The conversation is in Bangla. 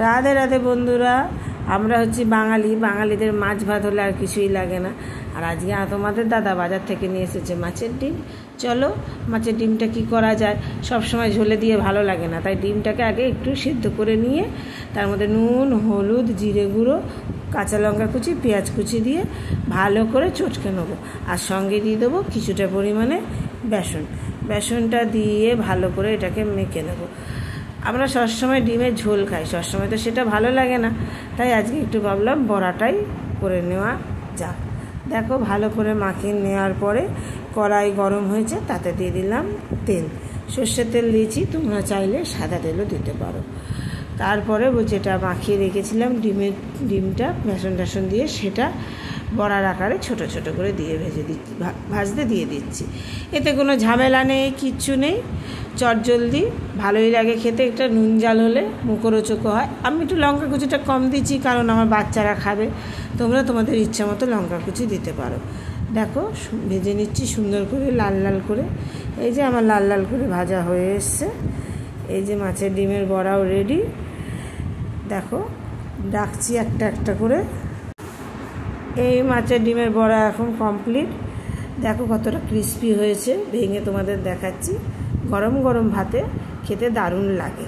রাধে রাধে বন্ধুরা, আমরা হচ্ছি বাঙালি। বাঙালিদের মাছ ভাত হলে আর কিছুই লাগে না। আর আজকে তোমাদের দাদা বাজার থেকে নিয়ে এসেছে মাছের ডিম। চলো মাছের ডিমটা কি করা যায়, সব সময় ঝোলে দিয়ে ভালো লাগে না, তাই ডিমটাকে আগে একটু সিদ্ধ করে নিয়ে তার মধ্যে নুন, হলুদ, জিরে গুঁড়ো, কাঁচা লঙ্কা কুচি, পেঁয়াজ কুচি দিয়ে ভালো করে চটকে নেবো। আর সঙ্গে দিয়ে দেবো কিছুটা পরিমাণে বেসনটা দিয়ে ভালো করে এটাকে মেখে নেবো। আমরা সবসময় ডিমের ঝোল খাই, সবসময় তো সেটা ভালো লাগে না, তাই আজকে একটু ভাবলাম বড়াটাই করে নেওয়া যাক। দেখো ভালো করে মাখিয়ে নেওয়ার পরে কড়াই গরম হয়েছে, তাতে দিয়ে দিলাম তেল। সর্ষের তেল দিয়েছি, তোমরা চাইলে সাদা তেলও দিতে পারো। তারপরে যেটা মাখিয়ে রেখেছিলাম ডিমটা বেসন দিয়ে সেটা বড়ার আকারে ছোট ছোট করে দিয়ে ভাজতে দিয়ে দিচ্ছি। এতে কোনো ঝামেলা নেই, কিচ্ছু নেই, চটজলদি ভালোই লাগে খেতে। একটা নুন জাল হলে মুখরোচক হয়। আমি একটু লঙ্কা কুচিটা কম দিচ্ছি, কারণ আমার বাচ্চারা খাবে। তোমরা তোমাদের ইচ্ছা মতো লঙ্কা কুচি দিতে পারো। দেখো ভেজে নিচ্ছি সুন্দর করে, লাল লাল করে। এই যে আমার লাল লাল করে ভাজা হয়ে এসছে। এই যে মাছের ডিমের বড়াও রেডি। দেখো ডাকছি একটা একটা করে। এই মাছের ডিমের বড়া এখন কমপ্লিট। দেখো কতটা ক্রিস্পি হয়েছে, ভেঙে তোমাদের দেখাচ্ছি। গরম গরম ভাতে খেতে দারুণ লাগে।